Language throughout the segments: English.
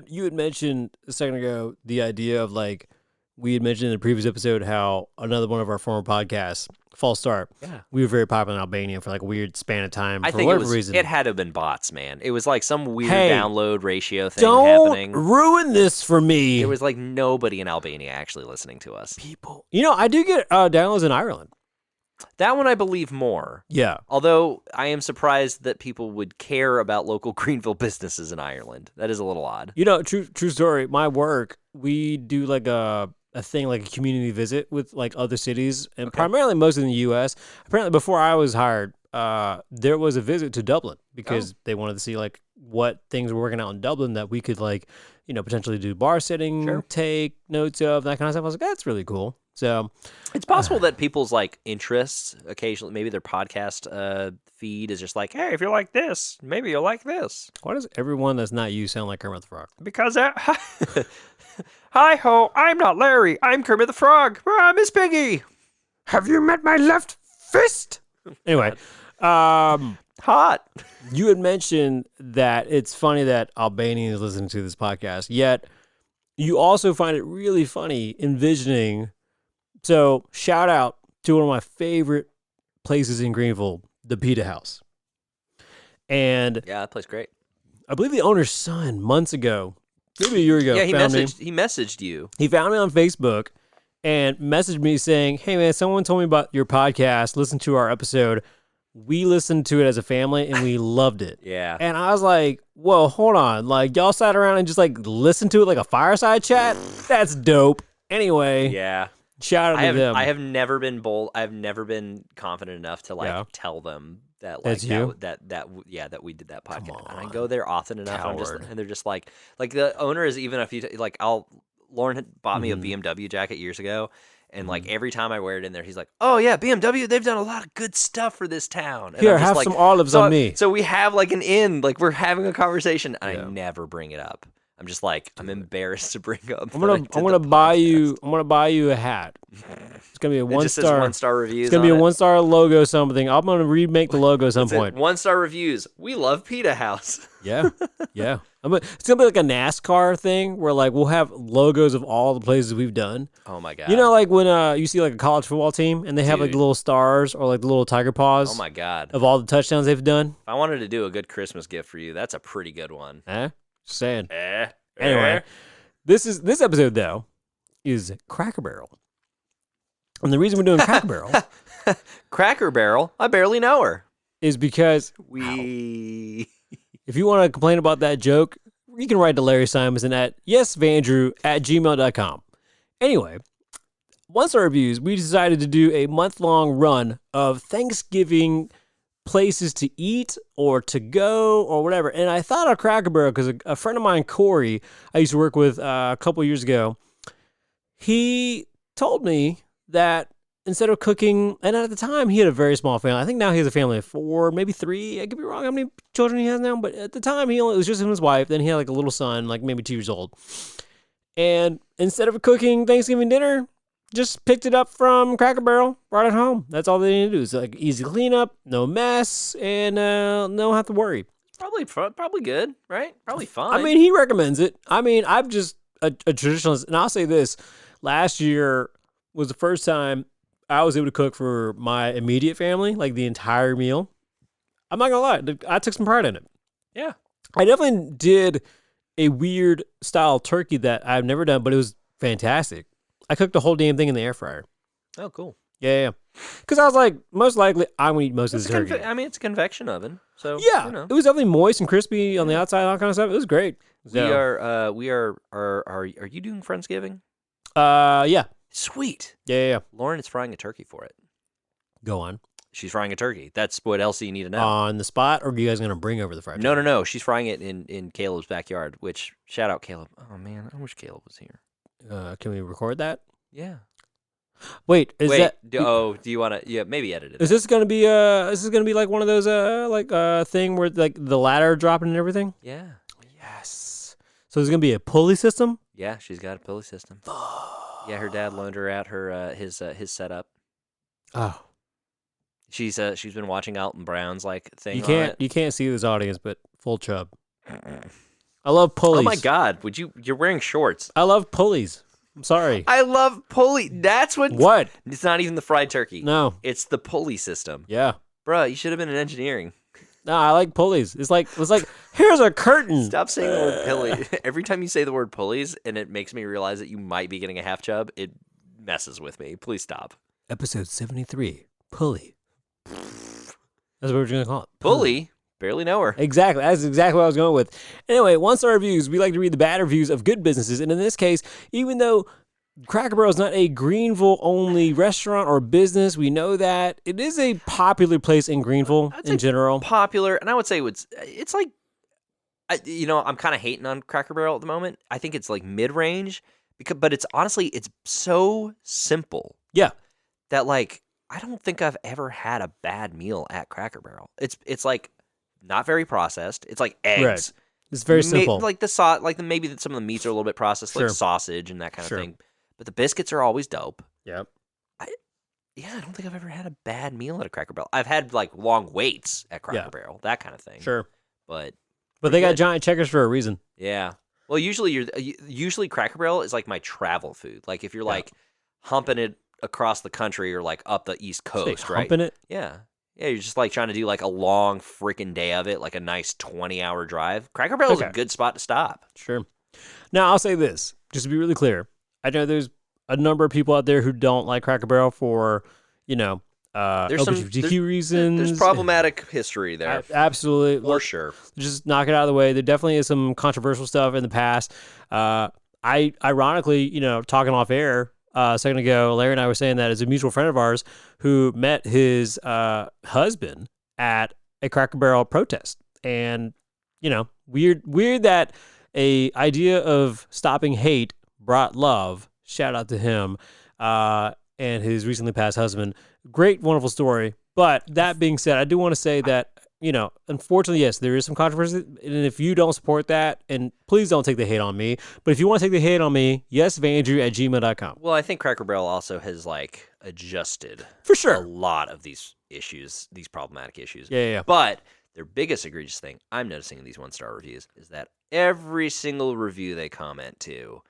you had mentioned a second ago the idea of like we had mentioned in the previous episode how another one of our former podcasts, False Start, we were very popular in Albania for like a weird span of time I for think whatever reason. It had to have been bots, man. It was like some weird Hey, download ratio thing don't happening. ruin this for me. There was like nobody in Albania actually listening to us. People, I do get downloads in Ireland. That one I believe more. Yeah. Although I am surprised that people would care about local Greenville businesses in Ireland. That is a little odd. True story. My work, we do like a thing like a community visit with like other cities and primarily most in the U.S. Apparently, before I was hired, there was a visit to Dublin because they wanted to see like what things were working out in Dublin that we could like, potentially do bar sitting, take notes of, that kind of stuff. I was like, that's really cool. So it's possible that people's like interests occasionally, maybe their podcast feed is just like, hey, if you like this, maybe you'll like this. Why does everyone that's not you sound like Kermit the Frog? Because hi ho, I'm not Larry. I'm Kermit the Frog. Miss Piggy. Have you met my left fist? Anyway, hot. You had mentioned that it's funny that Albanians listen to this podcast, yet you also find it really funny envisioning. So shout out to one of my favorite places in Greenville, the Pita House. And yeah, that place great. I believe the owner's son months ago, maybe a year ago, he messaged you. He found me on Facebook and messaged me saying, hey man, someone told me about your podcast, listen to our episode. We listened to it as a family and we loved it. Yeah. And I was like, whoa, hold on. Like y'all sat around and just like listened to it like a fireside chat? That's dope. Anyway. Yeah. Shout out to them. I have never been bold. I've never been confident enough to like tell them that like that we did that podcast. And I go there often enough, and they're just like the owner is even if you like Lauren had bought me a BMW jacket years ago, and like every time I wear it in there, he's like, oh yeah, BMW, they've done a lot of good stuff for this town. And here, have some olives on me. So we have like an in, like we're having a conversation, and I never bring it up. I'm just like, I'm embarrassed to bring up. I'm gonna buy you a hat. It's gonna be a 1-star. 1-star reviews. It's gonna be a 1-star logo something. I'm gonna remake the logo at some point. 1-star reviews. We love Pita House. Yeah. It's gonna be like a NASCAR thing where like we'll have logos of all the places we've done. Oh my god. Like when you see like a college football team and they have like the little stars or like the little tiger paws. Oh my god. Of all the touchdowns they've done. If I wanted to do a good Christmas gift for you, that's a pretty good one. Just saying. Anyway, this episode though is Cracker Barrel, and the reason we're doing Cracker Barrel, Cracker Barrel, I barely know her, is because if you want to complain about that joke, you can write to Larry Simonson at yesvandrew@gmail.com. Anyway, once our reviews, we decided to do a month-long run of Thanksgiving places to eat or to go or whatever. And I thought of Cracker Barrel because a friend of mine, Corey, I used to work with a couple years ago, he told me that instead of cooking, and at the time he had a very small family. I think now he has a family of 4, maybe 3. I could be wrong how many children he has now, but at the time it was just him and his wife. Then he had like a little son, like maybe 2 years old. And instead of cooking Thanksgiving dinner, just picked it up from Cracker Barrel, brought it home. That's all they need to do. It's like easy cleanup, no mess, and don't have to worry. Probably good, right? Probably fine. I mean, he recommends it. I mean, I'm just a traditionalist, and I'll say this. Last year was the first time I was able to cook for my immediate family, like the entire meal. I'm not going to lie. I took some pride in it. Yeah. I definitely did a weird style turkey that I've never done, but it was fantastic. I cooked the whole damn thing in the air fryer. Oh, cool. Yeah. Because I was like, most likely, I'm going to eat most of the turkey. It's a convection oven. So, yeah. It was definitely moist and crispy on the outside, all kind of stuff. It was great. So. Are you doing Friendsgiving? Yeah. Sweet. Yeah. Lauren is frying a turkey for it. Go on. She's frying a turkey. That's what else you need to know. On the spot, or are you guys going to bring over the fried turkey? No. She's frying it in Caleb's backyard, which, shout out Caleb. Oh, man, I wish Caleb was here. Can we record that? Yeah. Wait, do you want to? Yeah, maybe edit it. Is this gonna be like one of those thing where like the ladder dropping and everything? Yeah. Yes. So there's gonna be a pulley system. Yeah, she's got a pulley system. Yeah, her dad loaned her out his setup. Oh. She's been watching Alton Brown's thing. You can't see this audience, but full chub. I love pulleys. Oh my God, you're wearing shorts. I love pulleys. I'm sorry. I love pulley. That's what. What? It's not even the fried turkey. No. It's the pulley system. Yeah. Bruh, you should have been in engineering. No, I like pulleys. It's like here's a curtain. Stop saying the word pulley. Every time you say the word pulleys, and it makes me realize that you might be getting a half chub, it messes with me. Please stop. Episode 73, pulley. That's what we're going to call it. Pulley? Barely know her. Exactly. That's exactly what I was going with. Anyway, 1-star reviews. We like to read the bad reviews of good businesses. And in this case, even though Cracker Barrel is not a Greenville-only restaurant or business, we know that it is a popular place in Greenville in general. Popular, and I would say it's like, I'm kind of hating on Cracker Barrel at the moment. I think it's like mid-range, but it's honestly, it's so simple. Yeah. That like, I don't think I've ever had a bad meal at Cracker Barrel. It's like not very processed. It's like eggs. Right. It's very simple. Like the sauce, maybe some of the meats are a little bit processed, Sure. like sausage and that kind of thing. But the biscuits are always dope. Yep. I don't think I've ever had a bad meal at a Cracker Barrel. I've had like long waits at Cracker Barrel, that kind of thing. Sure. But they got giant checkers for a reason. Yeah. Well, usually Cracker Barrel is like my travel food. Like if you're like humping it across the country or like up the East Coast, right? Humping it? Yeah. Yeah, you're just like trying to do like a long freaking day of it, like a nice 20-hour drive. Cracker Barrel is a good spot to stop. Sure. Now, I'll say this, just to be really clear. I know there's a number of people out there who don't like Cracker Barrel for, LGBTQ reasons. There's problematic history there. Absolutely. For sure. Just knock it out of the way. There definitely is some controversial stuff in the past. I ironically, talking off air a second ago, Larry and I were saying that as a mutual friend of ours who met his husband at a Cracker Barrel protest. And, weird that a idea of stopping hate brought love. Shout out to him and his recently passed husband. Great, wonderful story. But that being said, I do want to say that, unfortunately, yes, there is some controversy. And if you don't support that, and please don't take the hate on me, but if you want to take the hate on me, yesvandrew@gmail.com. Well, I think Cracker Barrel also has like adjusted for sure a lot of these issues, these problematic issues. Yeah. But their biggest egregious thing I'm noticing in these 1-star reviews is that every single review they comment to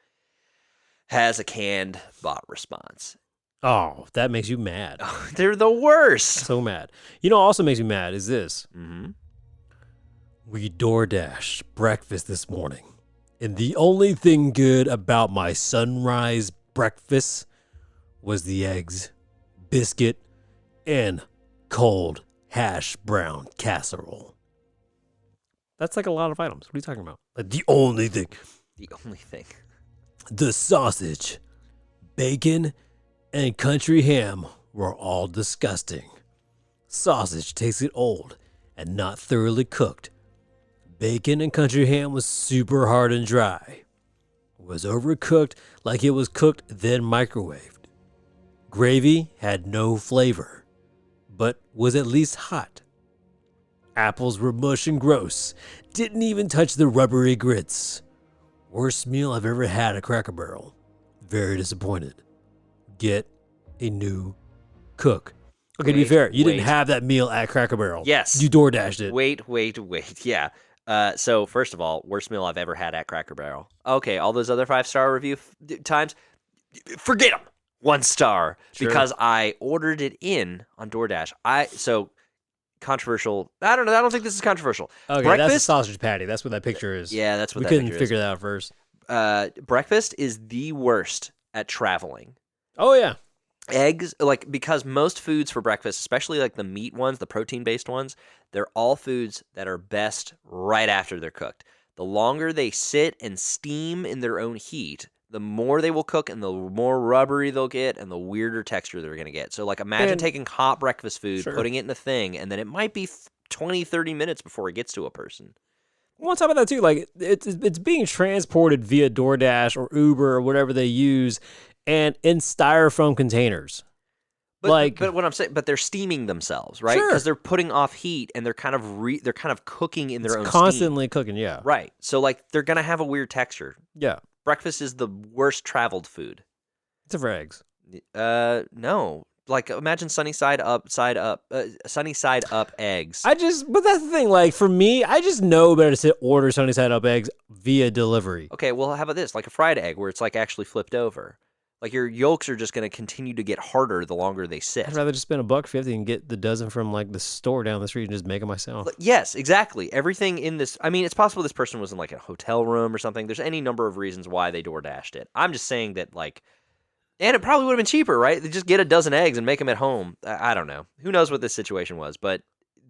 has a canned bot response. Oh, that makes you mad. They're the worst. So mad. Also makes me mad is this. Mm-hmm. We DoorDashed breakfast this morning, and the only thing good about my sunrise breakfast was the eggs, biscuit, and cold hash brown casserole. That's like a lot of items. What are you talking about? Like the only thing. The only thing. The sausage, bacon, and country ham were all disgusting. Sausage tasted old and not thoroughly cooked. Bacon and country ham was super hard and dry. Was overcooked like it was cooked then microwaved. Gravy had no flavor, but was at least hot. Apples were mush and gross. Didn't even touch the rubbery grits. Worst meal I've ever had at Cracker Barrel. Very disappointed. Get a new cook. Okay, to be fair, you didn't have that meal at Cracker Barrel. Yes. You DoorDashed it. Wait. Yeah. So first of all, worst meal I've ever had at Cracker Barrel. Okay, all those other 5-star review times, forget them. 1 star because I ordered it in on DoorDash. Controversial. I don't know. I don't think this is controversial. Okay, breakfast, that's a sausage patty. That's what that picture is. Yeah, that's what we that couldn't picture figure is. that out first. Breakfast is the worst at traveling. Oh yeah. Eggs, because most foods for breakfast, especially like the meat ones, the protein-based ones, they're all foods that are best right after they're cooked. The longer they sit and steam in their own heat, the more they will cook and the more rubbery they'll get and the weirder texture they're going to get. So imagine taking hot breakfast food, putting it in a thing, and then it might be 20, 30 minutes before it gets to a person. Well, on top of that too, it's being transported via DoorDash or Uber or whatever they use, and in styrofoam containers. But what I'm saying, they're steaming themselves, right? Because they're putting off heat and they're kind of cooking in their own constantly steam. Cooking, yeah. Right. So they're gonna have a weird texture. Yeah. Breakfast is the worst traveled food. Except for eggs. No. like imagine sunny side up, sunny side up eggs. But that's the thing. Like for me, I just know better to order sunny side up eggs via delivery. Okay, well, how about this? Like a fried egg where it's like actually flipped over. Like your yolks are just going to continue to get harder the longer they sit. I'd rather just spend $1.50 and get the dozen from like the store down the street and just make them myself. Yes, exactly. Everything in this, I mean, it's possible this person was in like a hotel room or something. There's any number of reasons why they door dashed it. I'm just saying that like, and it probably would have been cheaper, right? They just get a dozen eggs and make them at home. I don't know. Who knows what this situation was, but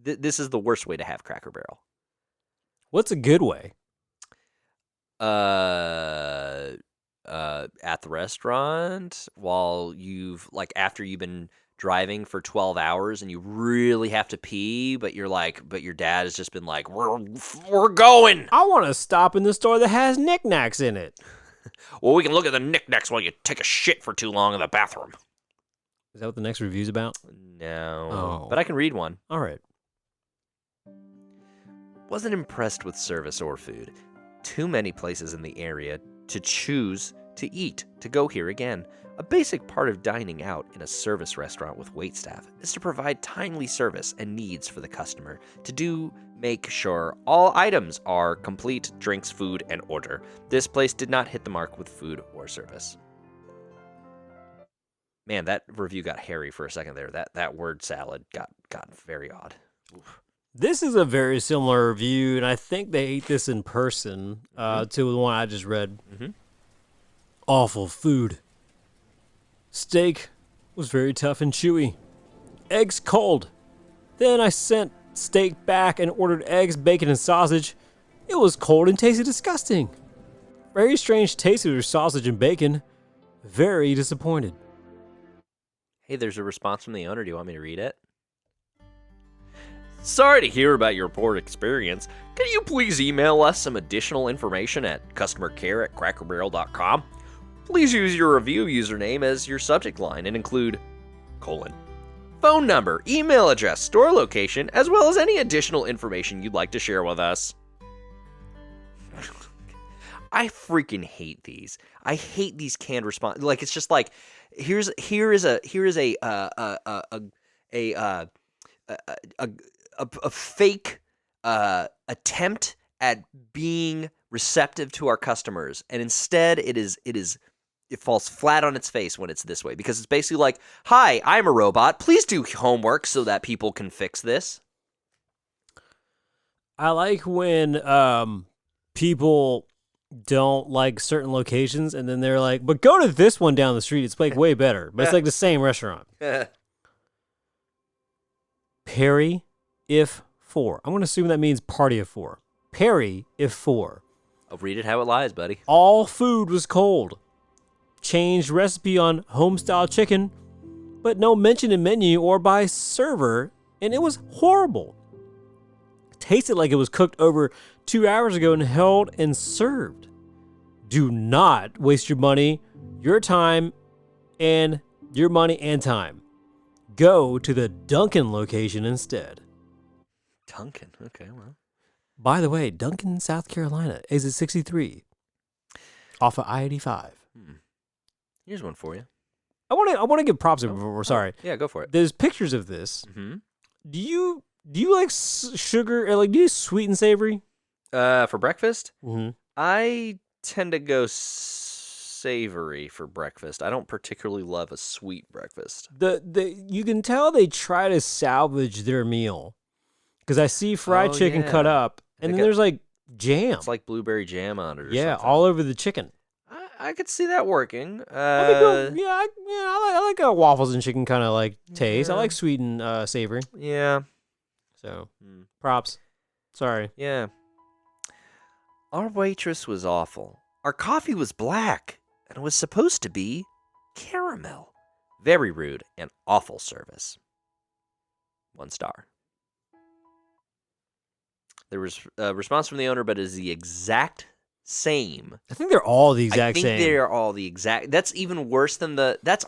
this is the worst way to have Cracker Barrel. What's a good way? At the restaurant while after you've been driving for 12 hours and you really have to pee, but your dad has just been like, we're going. I want to stop in the store that has knickknacks in it. Well, we can look at the knickknacks while you take a shit for too long in the bathroom. Is that what the next review's about? No. Oh. But I can read one. All right. Wasn't impressed with service or food. Too many places in the area to choose to eat, to go here again. A basic part of dining out in a service restaurant with waitstaff is to provide timely service and needs for the customer, make sure all items are complete, drinks, food, and order. This place did not hit the mark with food or service. Man, that review got hairy for a second there. That word salad got very odd. Oof. This is a very similar review, and I think they ate this in person to the one I just read. Mm-hmm. Awful food. Steak was very tough and chewy. Eggs cold. Then I sent steak back and ordered eggs, bacon, and sausage. It was cold and tasted disgusting. Very strange taste of your sausage and bacon. Very disappointed. Hey, there's a response from the owner. Do you want me to read it? Sorry to hear about your poor experience. Can you please email us some additional information at customercare@crackerbarrel.com? Please use your review username as your subject line and include : phone number, email address, store location, as well as any additional information you'd like to share with us. I freaking hate these. I hate these canned response. Like it's just like here is a fake attempt at being receptive to our customers, and instead it falls flat on its face when it's this way, because it's basically like, hi, I'm a robot. Please do homework so that people can fix this. I like when people don't like certain locations, and then they're like, but go to this one down the street. It's like way better, but it's like the same restaurant. Perry, if 4. I'm going to assume that means party of 4. Perry, if 4. I'll read it how it lies, buddy. All food was cold. Changed recipe on home-style chicken, but no mention in menu or by server, and it was horrible. Tasted like it was cooked over 2 hours ago and held and served. Do not waste your money, and time. Go to the Duncan location instead. Duncan, okay, well. By the way, Duncan, South Carolina, exit 63, off of I-85. Here's one for you. I want to give props to before. Sorry. Yeah, go for it. There's pictures of this. Mm-hmm. Do you like sugar, or like do you sweet and savory? For breakfast? Mm-hmm. I tend to go savory for breakfast. I don't particularly love a sweet breakfast. You can tell they try to salvage their meal, because I see fried chicken cut up, and then there's like jam. It's like blueberry jam on it or something. Something. All over the chicken. I could see that working. I like a waffles and chicken kind of like taste. I like sweet and savory. Yeah. So, props. Sorry. Yeah. Our waitress was awful. Our coffee was black, and it was supposed to be caramel. Very rude and awful service. 1 star. There was a response from the owner, but it is the exact same. I think they're all the exact same. They are all the exact. That's even worse than that's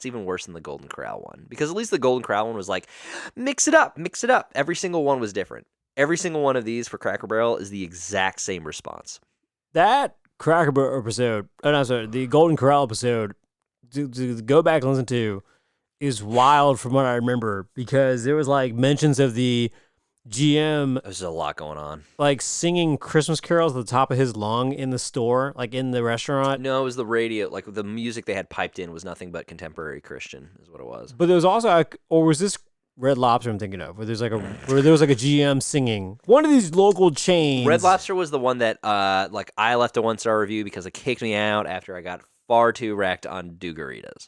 even worse than the Golden Corral one, because at least the Golden Corral one was like, mix it up. Every single one was different. Every single one of these for Cracker Barrel is the exact same response. That Cracker Barrel episode, the Golden Corral episode, to go back and listen to, is wild from what I remember because there was like mentions of the GM. There's a lot going on. Like singing Christmas carols at the top of his lung in the store, like in the restaurant. No, it was the radio. Like the music they had piped in was nothing but contemporary Christian, is what it was. But there was also, like, or was this Red Lobster I'm thinking of, where there was like a GM singing one of these local chains? Red Lobster was the one that, like, I left a 1-star review because it kicked me out after I got far too wrecked on Dugaritas.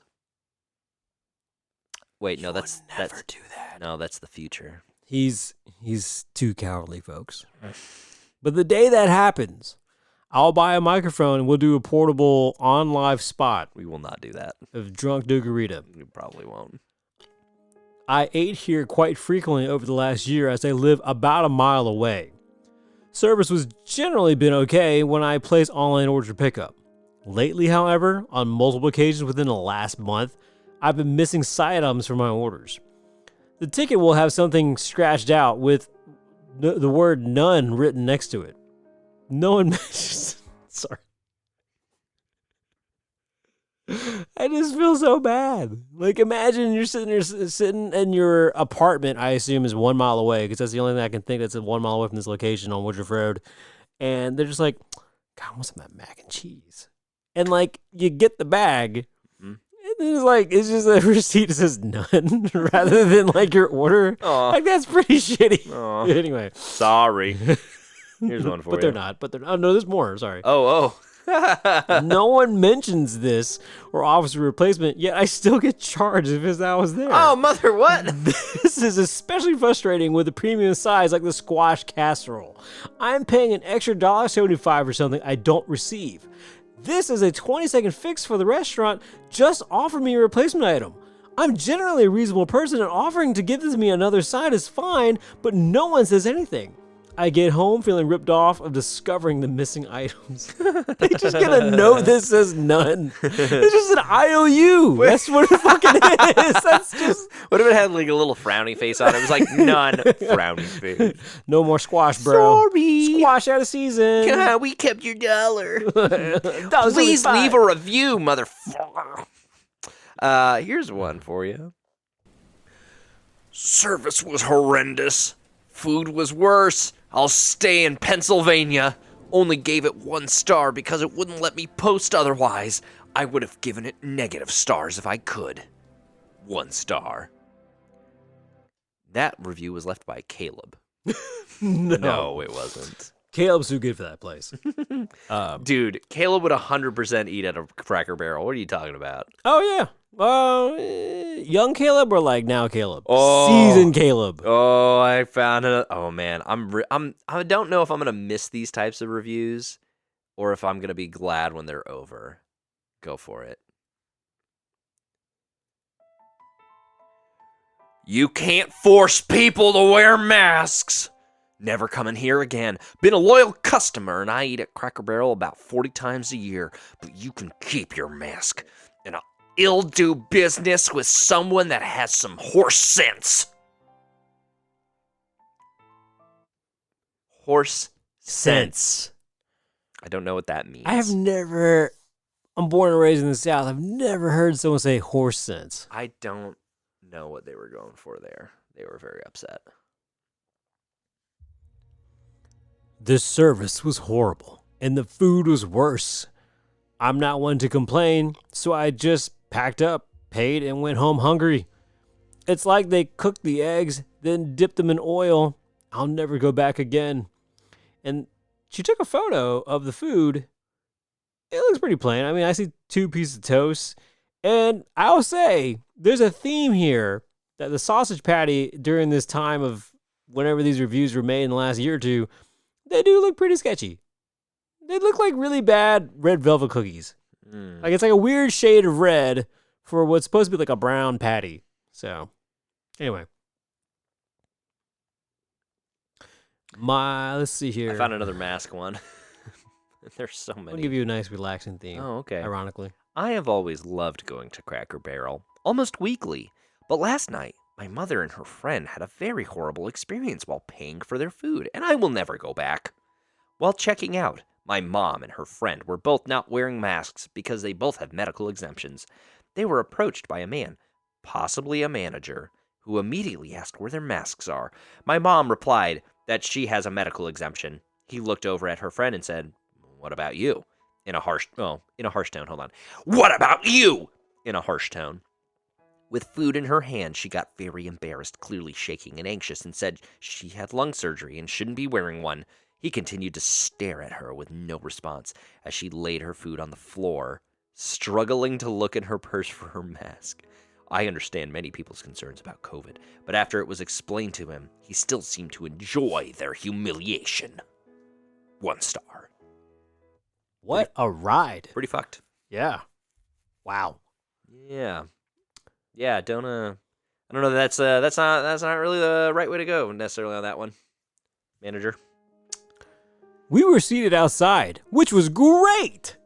Wait, no, that's never do that. No, that's the future. He's too cowardly, folks. But the day that happens, I'll buy a microphone and we'll do a portable on live spot. We will not do that. Of drunk Dugarita. We probably won't. I ate here quite frequently over the last year as I live about a mile away. Service was generally been okay when I place online order pickup. Lately, however, on multiple occasions within the last month, I've been missing side items from my orders. The ticket will have something scratched out with the word none written next to it. No one mentions. Sorry. I just feel so bad. Like, imagine you're sitting in your apartment, I assume is 1 mile away, because that's the only thing I can think that's 1 mile away from this location on Woodruff Road. And they're just like, God, I want some of that mac and cheese. And, like, you get the bag. It's just a receipt that says none rather than like your order. Aww. Like that's pretty shitty. Anyway, sorry. Here's one for but you. But they're not. Oh no, there's more. Sorry. Oh. No one mentions this or offers a replacement, yet I still get charged if I was there. Oh, mother, what? This is especially frustrating with the premium size like the squash casserole. I'm paying an extra $1.75 for something I don't receive. This is a 20-second fix for the restaurant. Just offer me a replacement item. I'm generally a reasonable person and offering to give me another side is fine, but no one says anything. I get home feeling ripped off of discovering the missing items. They just get a note that says none. It's just an IOU. That's what it fucking is. That's just. What if it had like a little frowny face on it? It was like none frowny face. No more squash, bro. Sorry. Squash out of season. God, we kept your $1. Please leave a review, motherfucker. Here's one for you. Service was horrendous. Food was worse. I'll stay in Pennsylvania. Only gave it 1 star because it wouldn't let me post otherwise. I would have given it negative stars if I could. 1 star. That review was left by Caleb. No, it wasn't. Caleb's too good for that place. Dude, Caleb would 100% eat at a Cracker Barrel. What are you talking about? Oh, yeah. Young Caleb or like now Caleb? Seasoned Caleb. Oh, I found it. Oh man, I don't know if I'm gonna miss these types of reviews or if I'm gonna be glad when they're over. Go for it. You can't force people to wear masks. Never coming here again. Been a loyal customer, and I eat at Cracker Barrel about 40 times a year. But you can keep your mask. And I'll do business with someone that has some horse sense. Horse sense. I don't know what that means. I'm born and raised in the South. I've never heard someone say horse sense. I don't know what they were going for there. They were very upset. The service was horrible, and the food was worse. I'm not one to complain, so I just packed up, paid, and went home hungry. It's like they cooked the eggs, then dipped them in oil. I'll never go back again. And she took a photo of the food. It looks pretty plain. I mean, I see 2 pieces of toast. And I'll say, there's a theme here that the sausage patty during this time of whenever these reviews were made in the last year or two, they do look pretty sketchy. They look like really bad red velvet cookies. Like it's like a weird shade of red for what's supposed to be like a brown patty. So, anyway. Let's see here. I found another mask one. There's so many. I'll give you a nice relaxing theme. Oh, okay. Ironically. I have always loved going to Cracker Barrel, almost weekly. But last night, my mother and her friend had a very horrible experience while paying for their food, and I will never go back. While checking out, my mom and her friend were both not wearing masks because they both have medical exemptions. They were approached by a man possibly a manager, who immediately asked where their masks are. My mom replied that she has a medical exemption. He looked over at her friend and said, "What about you?" In a harsh tone. Hold on. "What about you?" In a harsh tone. With food in her hand, she got very embarrassed, clearly shaking and anxious, and said she had lung surgery and shouldn't be wearing one. He continued to stare at her with no response as she laid her food on the floor, struggling to look in her purse for her mask. I understand many people's concerns about COVID, but after it was explained to him, he still seemed to enjoy their humiliation. 1 star. What a ride. Pretty fucked. Yeah. Wow. Yeah. Yeah, I don't know. That's not really the right way to go necessarily on that one, manager. We were seated outside, which was great,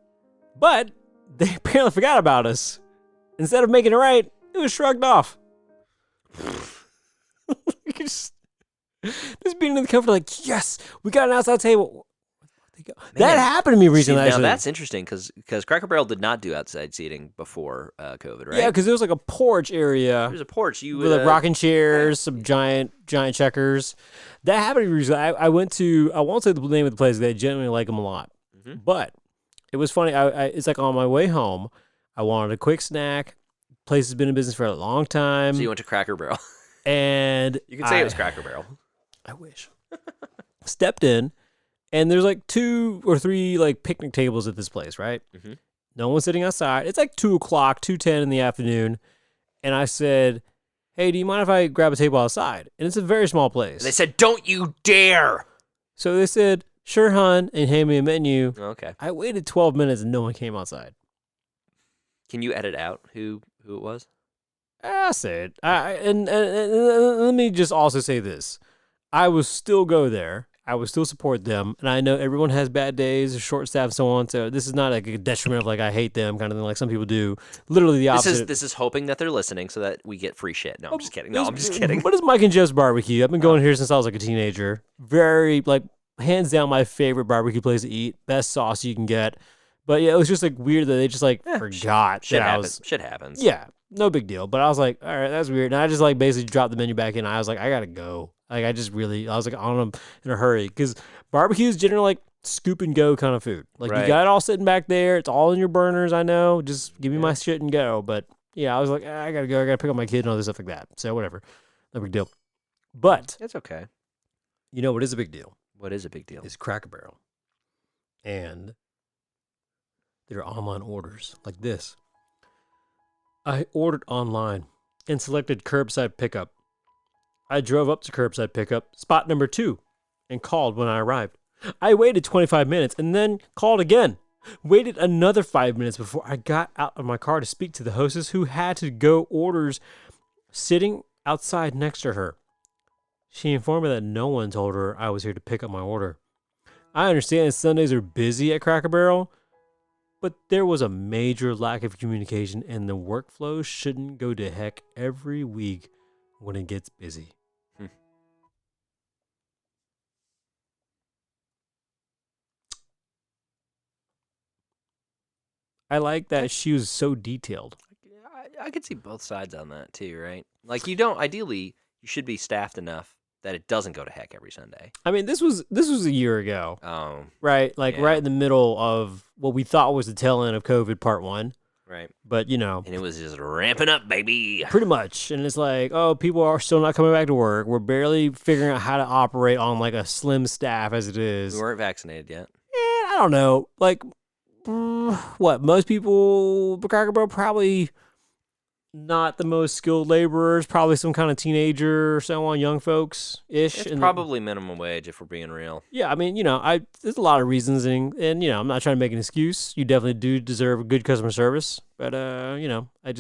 but they apparently forgot about us. Instead of making it right, it was shrugged off. just being in the comfort, like, yes, we got an outside table. Man, that happened to me recently. Now that's interesting because Cracker Barrel did not do outside seating before COVID, right? Yeah, because there was like a porch area. There's a porch. With like rocking chairs, some giant checkers. That happened to me recently. I went to, I won't say the name of the place. They genuinely like them a lot, but it was funny. It's like on my way home, I wanted a quick snack. Place has been in business for a long time. So you went to Cracker Barrel, and you can say it was Cracker Barrel. I wish. Stepped in. And there's like 2 or 3 like picnic tables at this place, right? Mm-hmm. No one's sitting outside. It's like 2:00, 2:10 in the afternoon. And I said, "Hey, do you mind if I grab a table outside?" And it's a very small place. And they said, "Don't you dare!" So they said, "Sure, hon," and handed me a menu. Okay. I waited 12 minutes and no one came outside. Can you edit out who it was? I'll say it. And let me just also say this: I will still go there. I would still support them, and I know everyone has bad days, short staff, and so on. So this is not like a detriment of like I hate them kind of thing, like some people do. Literally the opposite. This is hoping that they're listening so that we get free shit. No, I'm just kidding. I'm just kidding. What is Mike and Jeff's barbecue? I've been going here since I was like a teenager. Very like hands down my favorite barbecue place to eat. Best sauce you can get. But yeah, it was just like weird that they just like forgot. Shit happens. Shit happens. Yeah, no big deal. But I was like, all right, that's weird. And I just like basically dropped the menu back in. I was like, I gotta go. Like, I was like on them in a hurry because barbecue is generally like scoop and go kind of food. Like, you got it all sitting back there. It's all in your burners, I know. Just give me my shit and go. But, yeah, I was like, I got to go. I got to pick up my kid and all this stuff like that. So, whatever. No big deal. But. It's okay. You know what is a big deal? What is a big deal? It's Cracker Barrel. And there are online orders like this. I ordered online and selected curbside pickup. I drove up to curbside pickup, spot number 2, and called when I arrived. I waited 25 minutes and then called again. Waited another 5 minutes before I got out of my car to speak to the hostess who had to go orders sitting outside next to her. She informed me that no one told her I was here to pick up my order. I understand Sundays are busy at Cracker Barrel, but there was a major lack of communication and the workflow shouldn't go to heck every week when it gets busy. I like that she was so detailed. I could see both sides on that too, right? Like ideally, you should be staffed enough that it doesn't go to heck every Sunday. I mean, this was a year ago. Oh. Right? Like right in the middle of what we thought was the tail end of COVID part 1. Right. But, you know. And it was just ramping up, baby. Pretty much. And it's like, oh, people are still not coming back to work. We're barely figuring out how to operate on like a slim staff as it is. We weren't vaccinated yet. I don't know. Like, what? Most people, Cracker Barrel, probably not the most skilled laborers, probably some kind of teenager or so on, young folks-ish. It's probably minimum wage if we're being real. Yeah, I mean, you know, there's a lot of reasons, and you know, I'm not trying to make an excuse. You definitely do deserve a good customer service, but, you know, I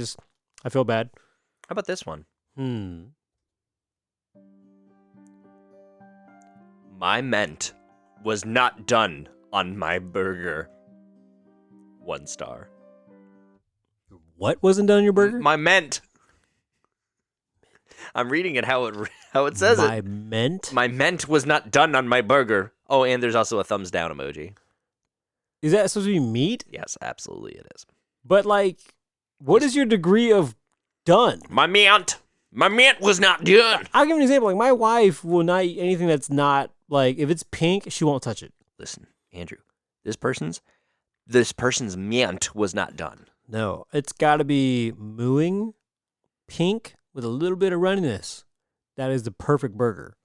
feel bad. How about this one? My ment was not done on my burger. 1 star. What wasn't done on your burger? My ment. I'm reading it how it says it. My ment? My ment was not done on my burger. Oh, and there's also a thumbs down emoji. Is that supposed to be meat? Yes, absolutely it is. But like, what is your degree of done. My mint was not done. I'll give an example. Like, my wife will not eat anything that's not, like, if it's pink, she won't touch it. Listen, Andrew, this person's mint was not done. No, it's got to be mooing, pink, with a little bit of runniness. That is the perfect burger.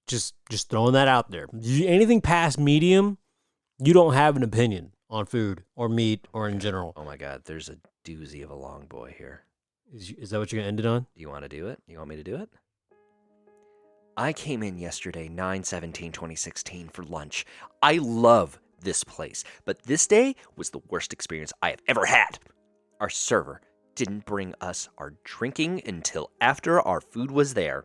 Just throwing that out there. Anything past medium, you don't have an opinion on food or meat or in general. Oh my God, there's a doozy of a long boy here. Is that what you're going to end it on? Do you want to do it? You want me to do it? I came in yesterday, 9/17/2016, for lunch. I love this place, but this day was the worst experience I have ever had. Our server didn't bring us our drinking until after our food was there.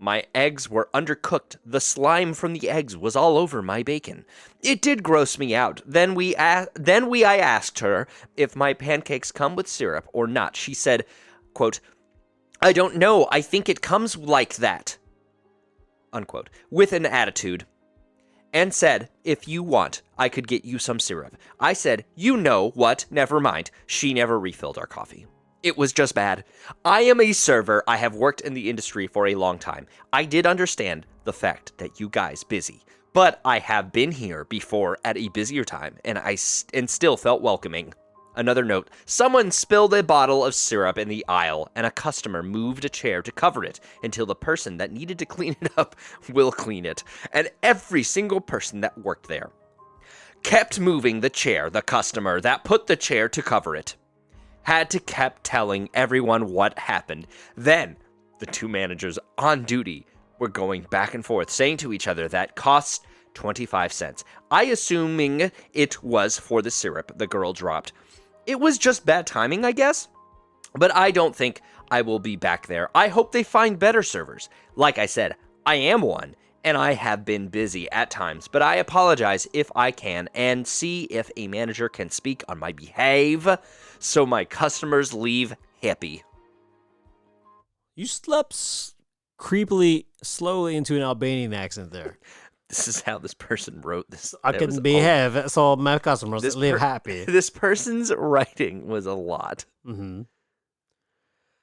My eggs were undercooked. The slime from the eggs was all over my bacon. It did gross me out. Then I asked her if my pancakes come with syrup or not. She said, quote, "I don't know. I think it comes like that," unquote, with an attitude, and said, "If you want, I could get you some syrup." I said, "You know what? Never mind." She never refilled our coffee. It was just bad. I am a server. I have worked in the industry for a long time. I did understand the fact that you guys busy, but I have been here before at a busier time, and still felt welcoming. Another note, someone spilled a bottle of syrup in the aisle, and a customer moved a chair to cover it until the person that needed to clean it up will clean it. And every single person that worked there kept moving the chair. The customer that put the chair to cover it had to kept telling everyone what happened. Then the two managers on duty were going back and forth, saying to each other that cost 25 cents. I assuming it was for the syrup the girl dropped. It was just bad timing, I guess. But I don't think I will be back there. I hope they find better servers. Like I said, I am one, and I have been busy at times, but I apologize if I can, and see if a manager can speak on my behalf so my customers leave happy. You slept creepily, slowly into an Albanian accent there. This is how this person wrote this. I can behave so my customers live happy. This person's writing was a lot. Mm-hmm.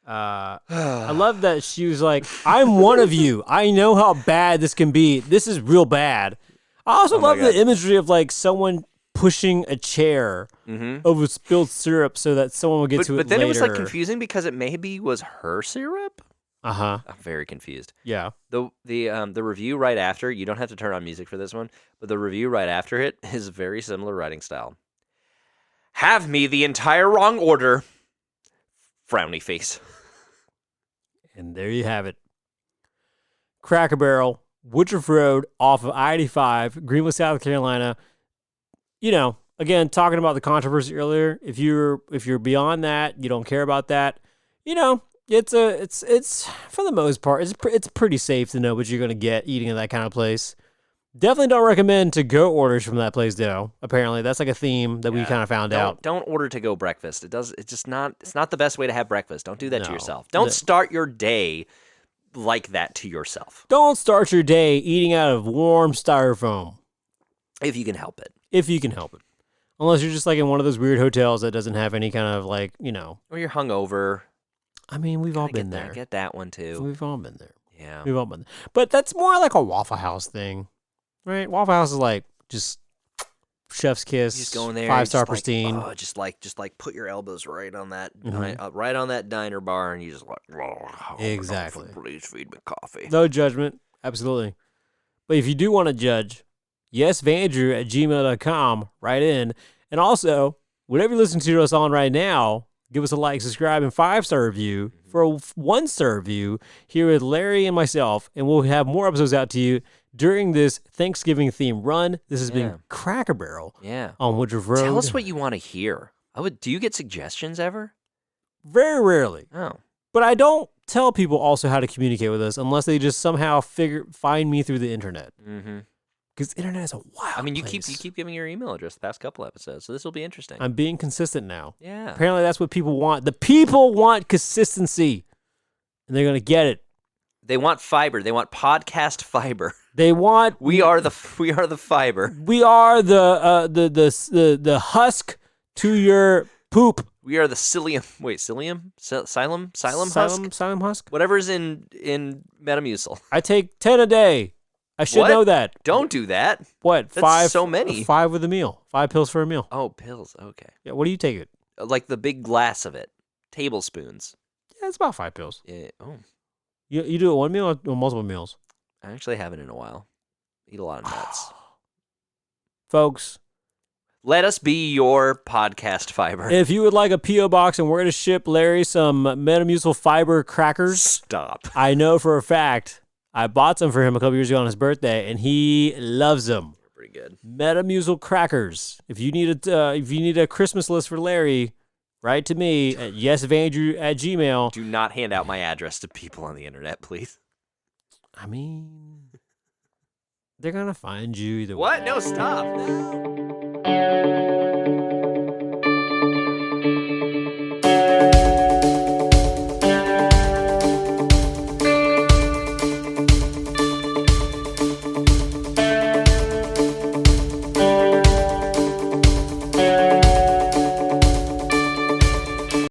I love that she was like, "I'm one of you. I know how bad this can be. This is real bad." I also love the imagery of like someone pushing a chair over spilled syrup so that someone would get to it later. But then it was like confusing because it maybe was her syrup. Uh-huh. I'm very confused. Yeah. The review right after, you don't have to turn on music for this one, but the review right after it is very similar writing style. Have me the entire wrong order. Frowny face. And there you have it. Cracker Barrel, Woodruff Road, off of I-85, Greenville, South Carolina. You know, again, talking about the controversy earlier, if you're beyond that, you don't care about that, you know, it's for the most part, it's pretty safe to know what you're going to get eating at that kind of place. Definitely don't recommend to-go orders from that place, though. Apparently, that's like a theme that we kind of found out. Don't order to-go breakfast. It's not the best way to have breakfast. Don't do that to yourself. Don't start your day like that to yourself. Don't start your day eating out of warm styrofoam. If you can help it. If you can help it. Unless you're just like in one of those weird hotels that doesn't have any kind of like, you know. Or you're hungover. I mean, we've all been there. Get that one, too. We've all been there. Yeah. We've all been there. But that's more like a Waffle House thing. Right, Waffle House is like just chef's kiss. You just go in there, 5-star pristine. Just like put your elbows right on that, right on that diner bar, and you just like exactly. Please feed me coffee. No judgment, absolutely. But if you do want to judge, yesvandrew@gmail.com. Write in, and also whatever you're listening to us on right now, give us a like, subscribe, and 5-star review for a 1-star review here with Larry and myself, and we'll have more episodes out to you during this Thanksgiving themed run. This has been Cracker Barrel on Woodruff Road. Tell us what you want to hear. Do you get suggestions ever? Very rarely. Oh. But I don't tell people also how to communicate with us unless they just somehow find me through the internet. Mm-hmm. Because the internet is a wild you place. keep giving your email address the past couple episodes, so this will be interesting. I'm being consistent now. Yeah. Apparently that's what people want. The people want consistency, and they're going to get it. They want fiber. They want podcast fiber. They want. We are the fiber. We are the husk to your Poop. We are the psyllium. Wait, psyllium? Xylem husk? Whatever's in Metamucil. I take 10 a day. I should know that. Don't do that. What? That's 5? So many. 5 with a meal. 5 pills for a meal. Oh, pills. Okay. Yeah. What do you take it? Like the big glass of it. Tablespoons. Yeah, it's about 5 pills. Yeah. Oh. You do it one meal or multiple meals? I actually haven't in a while. Eat a lot of nuts. Folks. Let us be your podcast fiber. If you would like a P.O. box and we're going to ship Larry some Metamucil fiber crackers. Stop. I know for a fact. I bought some for him a couple years ago on his birthday, and he loves them. They're pretty good. Metamucil crackers. If you need a Christmas list for Larry, write to me at yesvandrew@gmail. Do not hand out my address to people on the internet, please. I mean, they're going to find you either way. What? No, stop.